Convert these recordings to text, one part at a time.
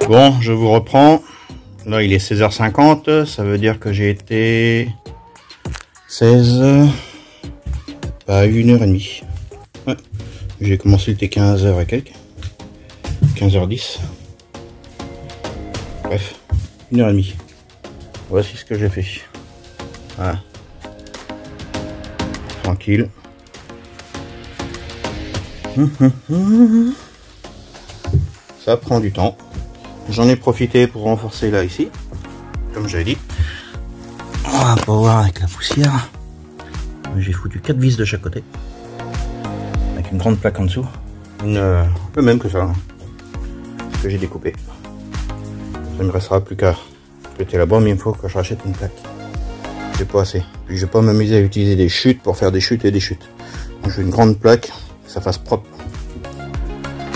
Bon, je vous reprends. Là, il est 16h50. Ça veut dire que j'ai été 16 à 1h30. Ouais. J'ai commencé, il était 15h et quelques. 15h10. Bref, 1h30. Voici ce que j'ai fait. Voilà. Tranquille. Ça prend du temps. J'en ai profité pour renforcer là ici, comme j'avais dit. On va pas voir avec la poussière. J'ai foutu 4 vis de chaque côté, avec une grande plaque en dessous, un peu même que ça, hein, que j'ai découpé. Ça me restera plus qu'à péter là-bas, mais il faut que je rachète une plaque. J'ai pas assez. Puis je vais pas m'amuser à utiliser des chutes pour faire des chutes et des chutes. Donc, je veux une grande plaque, que ça fasse propre.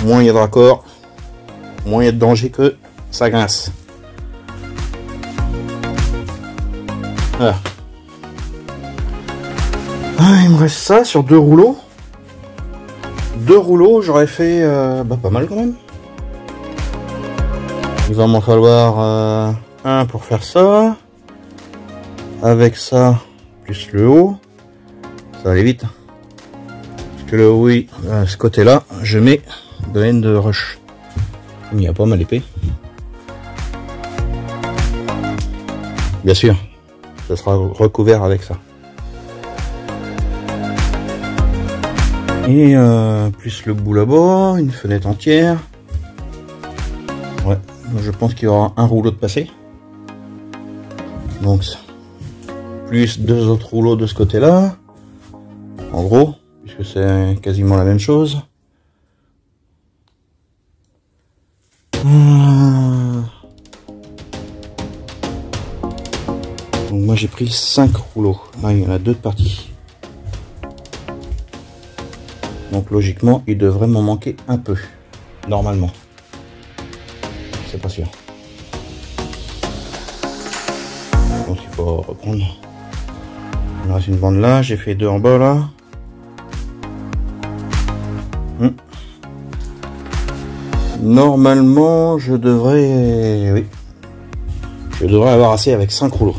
Moins il y a de raccords, moins il y a de danger que ça grince. Voilà. Ah, il me reste ça sur 2 rouleaux. 2 rouleaux, j'aurais fait pas mal quand même. Il va m'en falloir un pour faire ça. Avec ça, plus le haut. Ça va aller vite. Parce que le haut, oui, ce côté-là, je mets de laine de rush. Il n'y a pas mal épais. Bien sûr, ça sera recouvert avec ça. Et plus le bout là-bas, une fenêtre entière. Ouais, je pense qu'il y aura un rouleau de passé. Donc, plus 2 autres rouleaux de ce côté-là. En gros, puisque c'est quasiment la même chose. Donc moi j'ai pris 5 rouleaux. Là il y en a 2 de partie. Donc logiquement il devrait m'en manquer un peu. Normalement. C'est pas sûr. Donc il faut reprendre. Il me reste une bande là. J'ai fait 2 en bas là. Normalement je devrais... Oui. Je devrais avoir assez avec 5 rouleaux.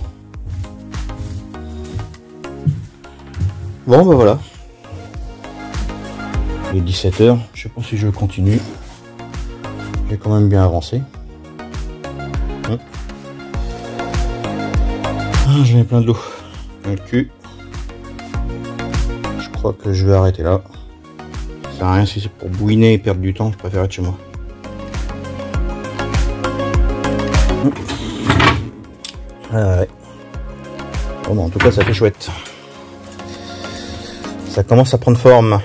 Bon bah voilà. Il est 17h, je sais pas si je continue. J'ai quand même bien avancé. Ah, j'en ai plein d'eau dans le cul. Je crois que je vais arrêter là. Ça sert à rien si c'est pour bouiner et perdre du temps, je préfère être chez moi. Ouais. Bon, en tout cas ça fait chouette. Ça commence à prendre forme.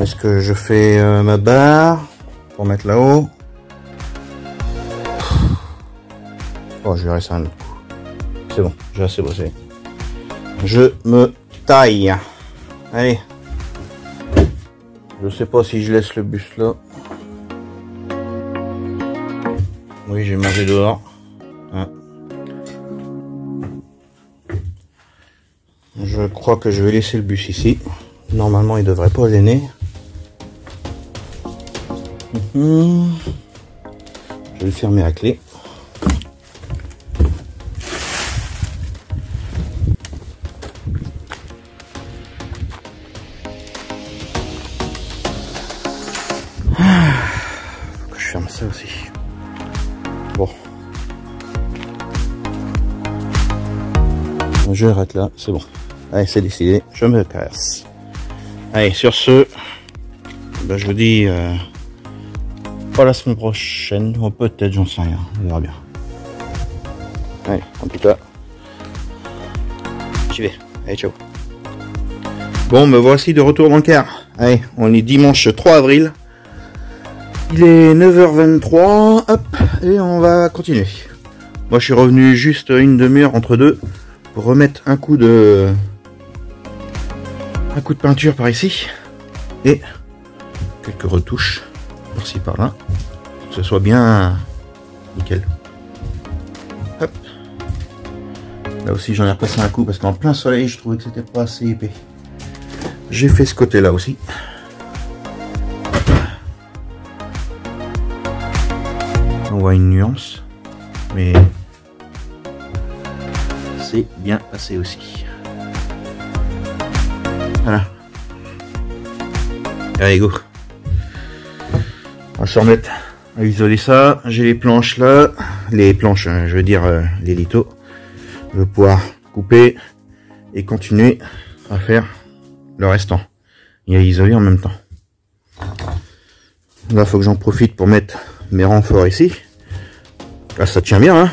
Est-ce que je fais ma barre pour mettre là-haut? Oh, je verrai ça un autre coup. C'est bon, j'ai assez bossé. Je me taille. Allez. Je sais pas si je laisse le bus là. Oui, j'ai mangé dehors. Hein. Je crois que je vais laisser le bus ici. Normalement, il devrait pas gêner. Je vais le fermer à clé. Faut que je ferme ça aussi. Bon. Je arrête là, c'est bon. Allez, c'est décidé, je me casse. Allez, sur ce, ben, je vous dis pas la semaine prochaine, ou peut-être, j'en sais rien, on verra bien. Allez, en tout cas, j'y vais. Allez, ciao. Bon, me voici de retour dans le car. Allez, on est dimanche 3 avril. Il est 9h23, hop, et on va continuer. Moi, je suis revenu juste une demi-heure entre deux pour remettre un coup de peinture par ici et quelques retouches par-ci par-là, pour que ce soit bien nickel. Hop. Là aussi j'en ai repassé un coup parce qu'en plein soleil je trouvais que c'était pas assez épais. J'ai fait ce côté là aussi. On voit une nuance, mais c'est bien passé aussi. Voilà. Allez go. On va se remettre à isoler ça. J'ai les planches là, les planches, je veux dire les litos. Je vais pouvoir couper et continuer à faire le restant et à isoler en même temps. Là, faut que j'en profite pour mettre mes renforts ici. Là, ça tient bien, hein,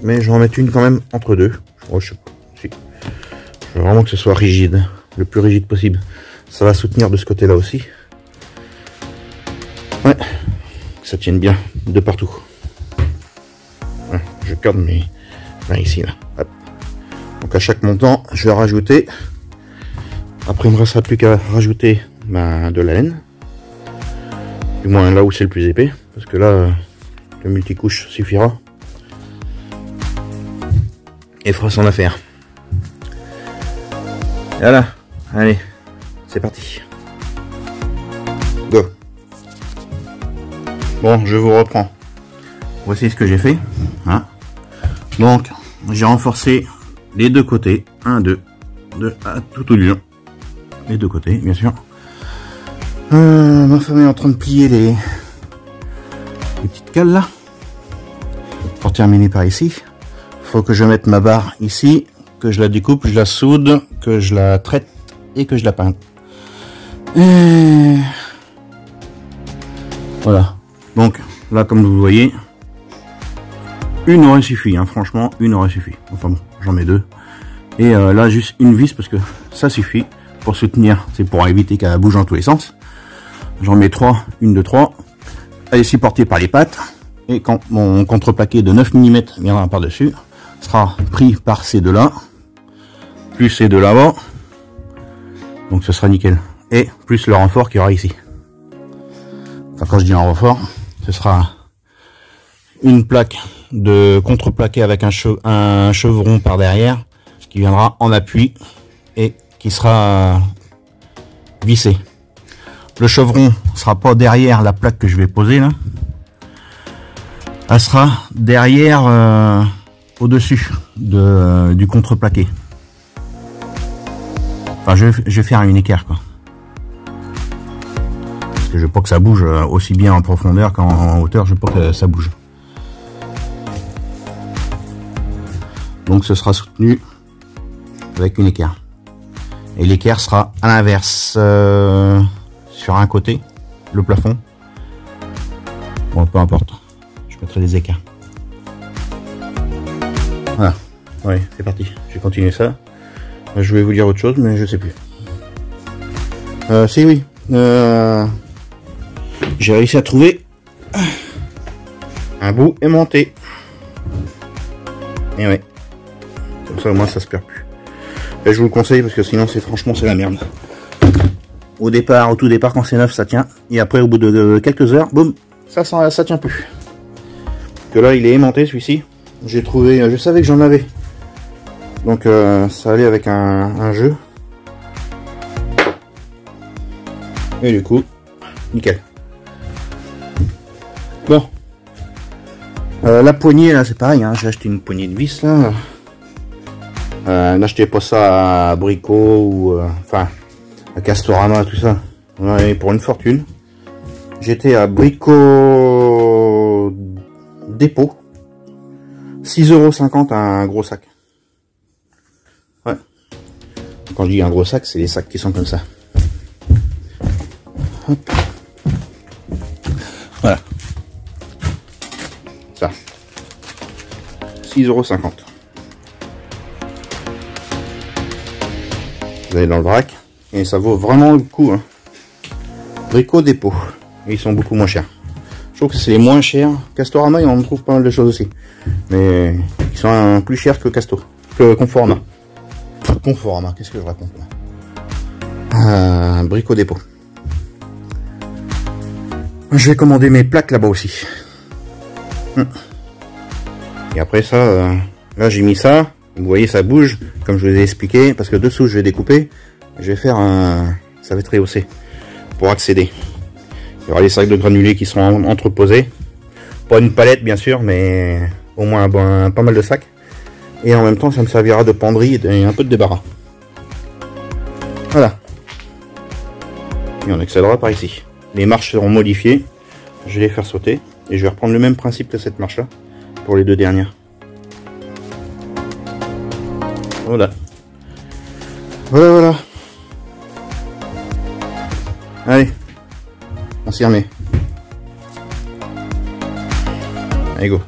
mais je vais en mettre une quand même entre deux. Oh, je sais pas. Si. Je veux vraiment que ce soit rigide, le plus rigide possible. Ça va soutenir de ce côté-là aussi. Ouais, que ça tienne bien de partout. Ouais, je garde mes là, ici là. Hop. Donc à chaque montant, je vais rajouter. Après, il me restera plus qu'à rajouter de la laine. Du moins là où c'est le plus épais, parce que là, le multicouche suffira. Et fera son affaire. Voilà, allez, c'est parti. Go. Bon, je vous reprends. Voici ce que j'ai fait. Hein. Donc, j'ai renforcé les deux côtés. 1, 2, tout au long. Les deux côtés, bien sûr. Ma femme est en train de plier les petites cales là. Pour terminer par ici. Faut que je mette ma barre ici, que je la découpe, je la soude, que je la traite et que je la peinte. Et voilà. Donc là, comme vous voyez, une aurait suffi, hein, franchement, une aurait suffi. Enfin bon, j'en mets deux. Et là, juste une vis parce que ça suffit pour soutenir. C'est pour éviter qu'elle bouge dans tous les sens. J'en mets 3, une de 3. Elle est supportée par les pattes. Et quand mon contreplaqué de 9 mm viendra par-dessus, sera pris par ces deux-là, plus ces deux là-bas. Donc ce sera nickel. Et plus le renfort qu'il y aura ici. Enfin, quand je dis un renfort, ce sera une plaque de contreplaqué avec un chevron par derrière, qui viendra en appui et qui sera vissé. Le chevron sera pas derrière la plaque que je vais poser là. Elle sera derrière au-dessus du contreplaqué. Enfin, je vais faire une équerre quoi. Parce que je veux pas que ça bouge aussi bien en profondeur qu'en hauteur, je veux pas que ça bouge. Donc ce sera soutenu avec une équerre. Et l'équerre sera à l'inverse, sur un côté, le plafond. Bon, peu importe. Je mettrai des équerres. Voilà. Ouais, c'est parti. Je vais continuer ça. Je vais vous dire autre chose, mais je sais plus. Si oui. J'ai réussi à trouver un bout aimanté. Et ouais. Comme ça, au moins, ça se perd plus. Et je vous le conseille parce que sinon, franchement, c'est la merde. Au tout départ, quand c'est neuf, ça tient. Et après, au bout de quelques heures, boum, ça tient plus. Que là, il est aimanté, celui-ci. J'ai trouvé, je savais que j'en avais. Donc, ça allait avec un jeu. Et du coup, nickel. Bon. La poignée, là, c'est pareil. Hein, j'ai acheté une poignée de vis, là. N'achetez pas ça à Brico ou... enfin, à Castorama, tout ça. Ouais, pour une fortune. J'étais à Brico Dépôt. 6,50 € un gros sac. Ouais. Quand je dis un gros sac, c'est les sacs qui sont comme ça. Hop. Voilà. Ça. 6,50 €. Vous allez dans le vrac. Et ça vaut vraiment le coup. Hein. Brico Dépôt. Et ils sont beaucoup moins chers. Je trouve que c'est les moins chers. Castorama, on trouve pas mal de choses aussi. Mais ils sont plus chers que Conforama. Conforama, qu'est-ce que je raconte là? Brico Dépôt. Je vais commander mes plaques là-bas aussi. Et après ça, là j'ai mis ça. Vous voyez, ça bouge, comme je vous ai expliqué, parce que dessous, je vais découper. Je vais faire un... Ça va être rehaussé pour accéder. Il y aura les sacs de granulés qui seront entreposés. Pas une palette, bien sûr, mais au moins pas mal de sacs. Et en même temps, ça me servira de penderie et un peu de débarras. Voilà. Et on accédera par ici. Les marches seront modifiées. Je vais les faire sauter. Et je vais reprendre le même principe que cette marche-là pour les deux dernières. Voilà. Voilà. Allez. On s'y remet. Allez, go.